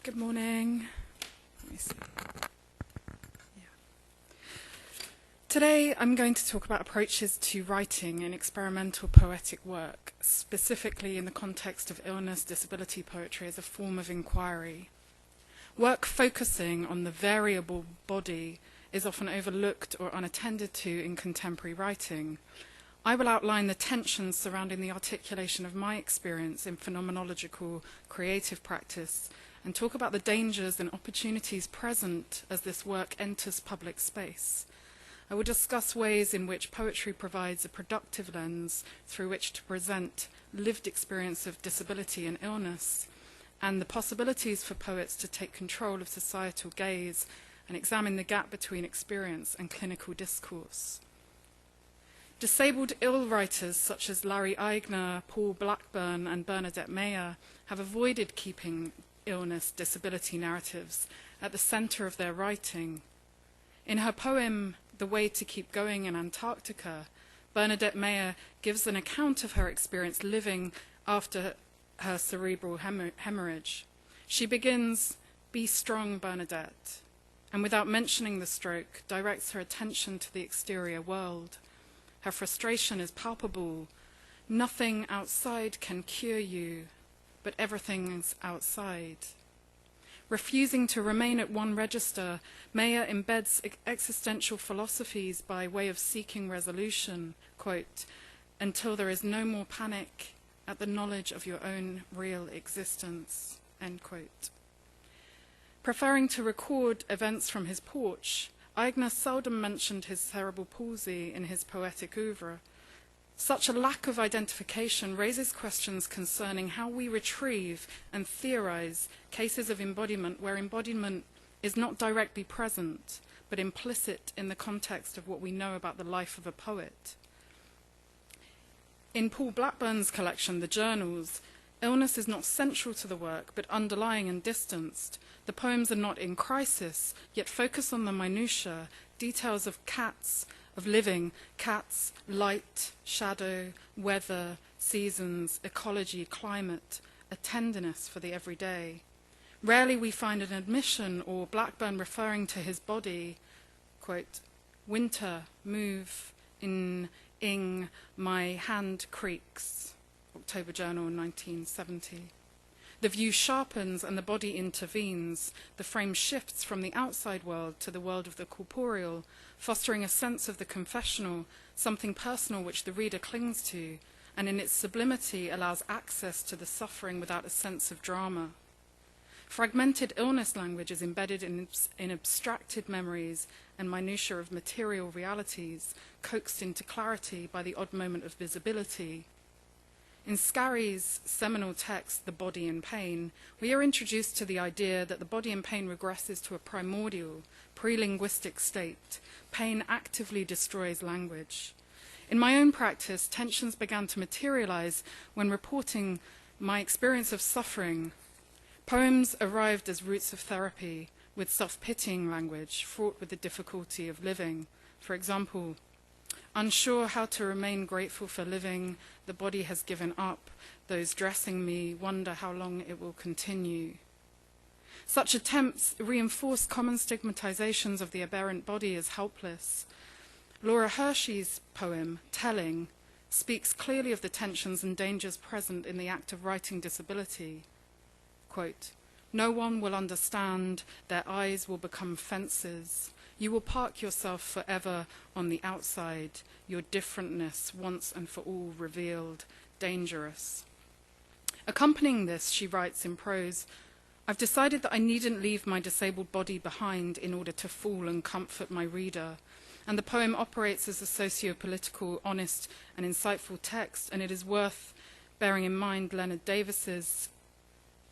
Good morning. Let me see. Yeah. Today I'm going to talk about approaches to writing in experimental poetic work, specifically in the context of illness, disability poetry as a form of inquiry. Work focusing on the variable body is often overlooked or unattended to in contemporary writing. I will outline the tensions surrounding the articulation of my experience in phenomenological creative practice and talk about the dangers and opportunities present as this work enters public space. I will discuss ways in which poetry provides a productive lens through which to present lived experience of disability and illness, and the possibilities for poets to take control of societal gaze and examine the gap between experience and clinical discourse. Disabled ill writers such as Larry Aigner, Paul Blackburn, and Bernadette Meyer have avoided keeping illness, disability narratives at the center of their writing. In her poem, The Way to Keep Going in Antarctica, Bernadette Meyer gives an account of her experience living after her cerebral hemorrhage. She begins, "Be strong, Bernadette," and without mentioning the stroke, directs her attention to the exterior world. Her frustration is palpable. Nothing outside can cure you, but everything's outside. Refusing to remain at one register, Meyer embeds existential philosophies by way of seeking resolution, quote, "until there is no more panic at the knowledge of your own real existence," end quote. Preferring to record events from his porch, Aigner seldom mentioned his cerebral palsy in his poetic oeuvre. Such a lack of identification raises questions concerning how we retrieve and theorize cases of embodiment where embodiment is not directly present, but implicit in the context of what we know about the life of a poet. In Paul Blackburn's collection, The Journals, illness is not central to the work, but underlying and distanced. The poems are not in crisis, yet focus on the minutiae, details of living, cats, light, shadow, weather, seasons, ecology, climate, a tenderness for the everyday. Rarely we find an admission or Blackburn referring to his body, quote, "Winter, move, ing, my hand creaks," October Journal, 1970. The view sharpens and the body intervenes. The frame shifts from the outside world to the world of the corporeal, fostering a sense of the confessional, something personal which the reader clings to, and in its sublimity allows access to the suffering without a sense of drama. Fragmented illness language is embedded in abstracted memories and minutiae of material realities, coaxed into clarity by the odd moment of visibility. In Scarry's seminal text, The Body in Pain, we are introduced to the idea that the body in pain regresses to a primordial, pre-linguistic state. Pain actively destroys language. In my own practice, tensions began to materialize when reporting my experience of suffering. Poems arrived as routes of therapy, with self-pitying language, fraught with the difficulty of living. For example, "Unsure how to remain grateful for living, the body has given up. Those dressing me wonder how long it will continue." Such attempts reinforce common stigmatizations of the aberrant body as helpless. Laura Hershey's poem, Telling, speaks clearly of the tensions and dangers present in the act of writing disability. Quote, "No one will understand, their eyes will become fences. You will park yourself forever on the outside, your differentness once and for all revealed, dangerous." Accompanying this, she writes in prose, "I've decided that I needn't leave my disabled body behind in order to fool and comfort my reader." And the poem operates as a socio-political, honest and insightful text, and it is worth bearing in mind Leonard Davis's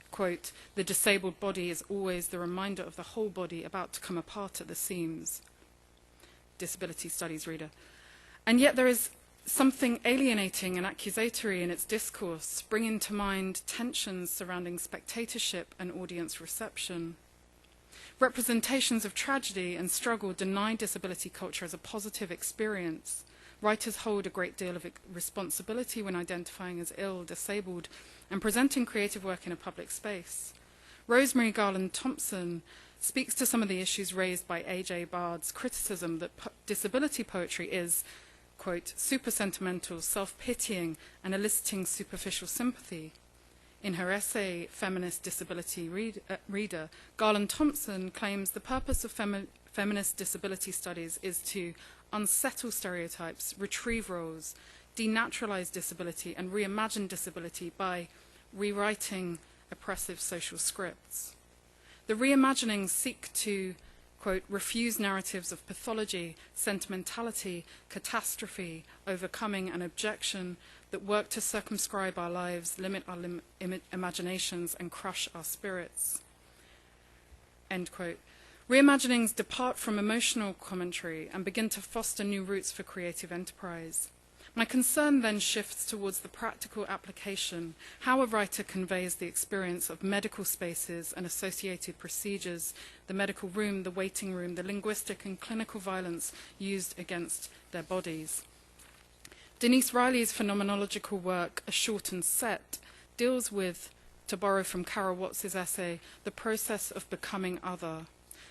quote, "The disabled body is always the reminder of the whole body about to come apart at the seams." Disability studies reader. And yet there is something alienating and accusatory in its discourse, bringing to mind tensions surrounding spectatorship and audience reception. Representations of tragedy and struggle deny disability culture as a positive experience. Writers hold a great deal of responsibility when identifying as ill, disabled, and presenting creative work in a public space. Rosemary Garland Thompson speaks to some of the issues raised by A.J. Bard's criticism that disability poetry is, quote, super sentimental, self-pitying, and eliciting superficial sympathy. In her essay, Feminist Disability Reader, Garland Thompson claims the purpose of feminist disability studies is to unsettle stereotypes, retrieve roles, denaturalize disability, and reimagine disability by rewriting oppressive social scripts. The reimaginings seek to, quote, refuse narratives of pathology, sentimentality, catastrophe, overcoming, and objection that work to circumscribe our lives, limit our imaginations, and crush our spirits. End quote. Reimaginings depart from emotional commentary and begin to foster new routes for creative enterprise. My concern then shifts towards the practical application, how a writer conveys the experience of medical spaces and associated procedures, the medical room, the waiting room, the linguistic and clinical violence used against their bodies. Denise Riley's phenomenological work, A Shortened Set, deals with, to borrow from Carol Watts' essay, the process of becoming other.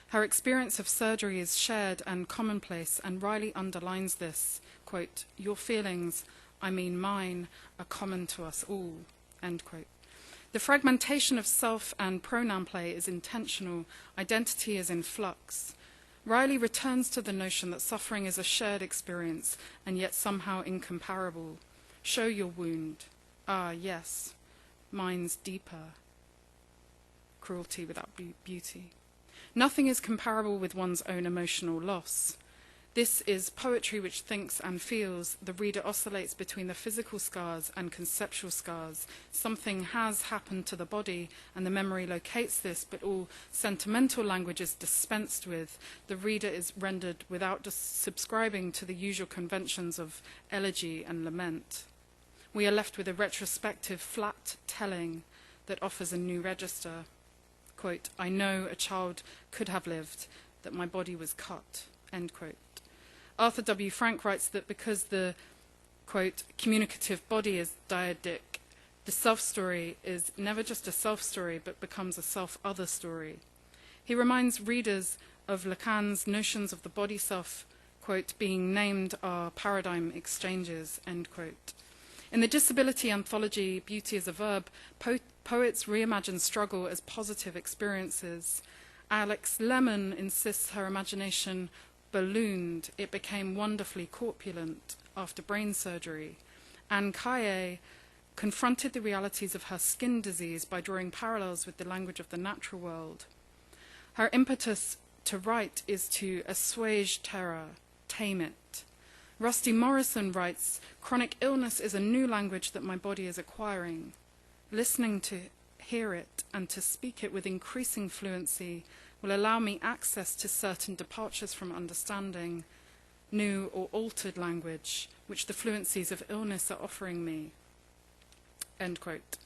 Her experience of surgery is shared and commonplace, and Riley underlines this, quote, your feelings, I mean mine, are common to us all, end quote. The fragmentation of self and pronoun play is intentional, identity is in flux. Riley returns to the notion that suffering is a shared experience and yet somehow incomparable. Show your wound. Ah, yes, mine's deeper. Cruelty without beauty. Nothing is comparable with one's own emotional loss. This is poetry which thinks and feels. The reader oscillates between the physical scars and conceptual scars. Something has happened to the body, and the memory locates this, but all sentimental language is dispensed with. The reader is rendered without subscribing to the usual conventions of elegy and lament. We are left with a retrospective, flat telling that offers a new register. Quote, I know a child could have lived, that my body was cut, end quote. Arthur W. Frank writes that because the, quote, communicative body is dyadic, the self-story is never just a self-story, but becomes a self-other story. He reminds readers of Lacan's notions of the body self, quote, being named are paradigm exchanges, end quote. In the disability anthology, Beauty as a Verb, poets reimagine struggle as positive experiences. Alex Lemon insists her imagination ballooned, it became wonderfully corpulent after brain surgery. Anne Kaye confronted the realities of her skin disease by drawing parallels with the language of the natural world. Her impetus to write is to assuage terror, tame it. Rusty Morrison writes, chronic illness is a new language that my body is acquiring. Listening to hear it and to speak it with increasing fluency will allow me access to certain departures from understanding, new or altered language, which the fluencies of illness are offering me. End quote.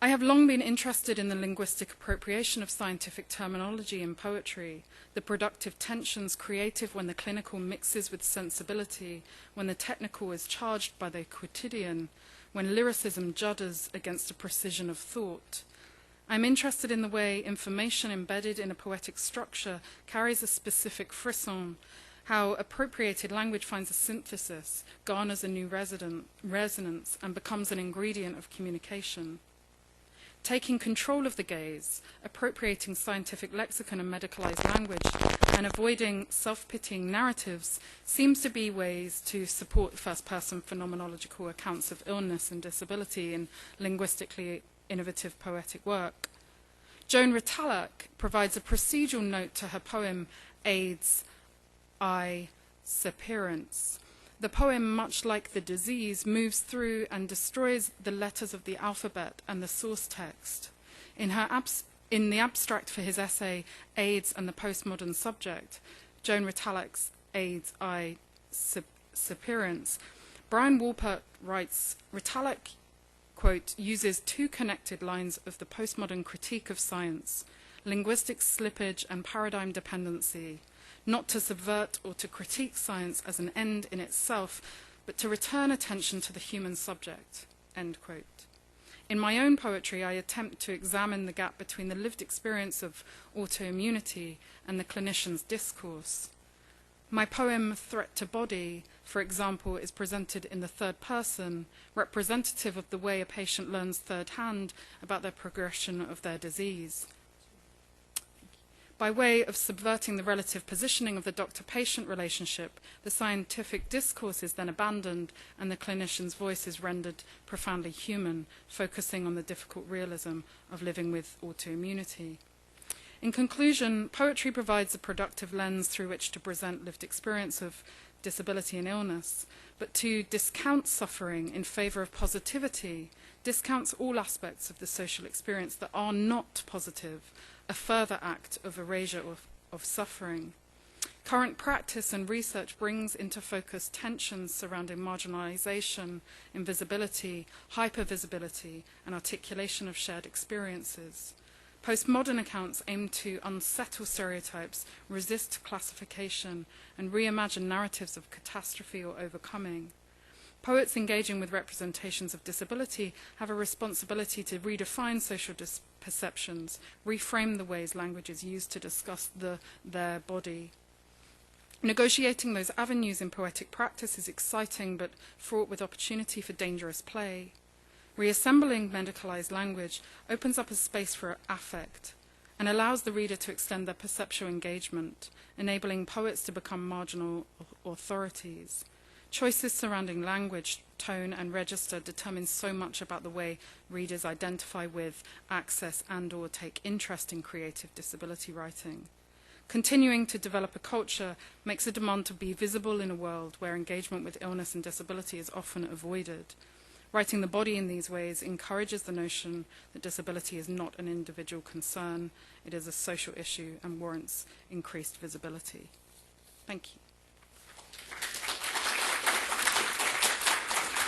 I have long been interested in the linguistic appropriation of scientific terminology in poetry, the productive tensions creative when the clinical mixes with sensibility, when the technical is charged by the quotidian, when lyricism judders against the precision of thought. I'm interested in the way information embedded in a poetic structure carries a specific frisson, how appropriated language finds a synthesis, garners a new resonance, and becomes an ingredient of communication. Taking control of the gaze, appropriating scientific lexicon and medicalized language, and avoiding self-pitying narratives seems to be ways to support first-person phenomenological accounts of illness and disability in linguistically innovative poetic work. Joan Ritalik provides a procedural note to her poem AIDS, I, Separance. The poem, much like the disease, moves through and destroys the letters of the alphabet and the source text. In the abstract for his essay, AIDS and the Postmodern Subject, Joan Ritalik's AIDS, I, Separance, Brian Wolpert writes, Ritalik, quote, uses two connected lines of the postmodern critique of science, linguistic slippage and paradigm dependency, not to subvert or to critique science as an end in itself, but to return attention to the human subject, end quote. In my own poetry, I attempt to examine the gap between the lived experience of autoimmunity and the clinician's discourse. My poem, Threat to Body, for example, is presented in the third person, representative of the way a patient learns third hand about their progression of their disease. By way of subverting the relative positioning of the doctor-patient relationship, the scientific discourse is then abandoned and the clinician's voice is rendered profoundly human, focusing on the difficult realism of living with autoimmunity. In conclusion, poetry provides a productive lens through which to present lived experience of disability and illness, but to discount suffering in favour of positivity discounts all aspects of the social experience that are not positive, a further act of erasure of suffering. Current practice and research brings into focus tensions surrounding marginalisation, invisibility, hypervisibility, and articulation of shared experiences. Postmodern accounts aim to unsettle stereotypes, resist classification, and reimagine narratives of catastrophe or overcoming. Poets engaging with representations of disability have a responsibility to redefine social perceptions, reframe the ways language is used to discuss their body. Negotiating those avenues in poetic practice is exciting but fraught with opportunity for dangerous play. Reassembling medicalized language opens up a space for affect and allows the reader to extend their perceptual engagement, enabling poets to become marginal authorities. Choices surrounding language, tone, and register determine so much about the way readers identify with, access, and/or take interest in creative disability writing. Continuing to develop a culture makes a demand to be visible in a world where engagement with illness and disability is often avoided. Writing the body in these ways encourages the notion that disability is not an individual concern, it is a social issue and warrants increased visibility. Thank you.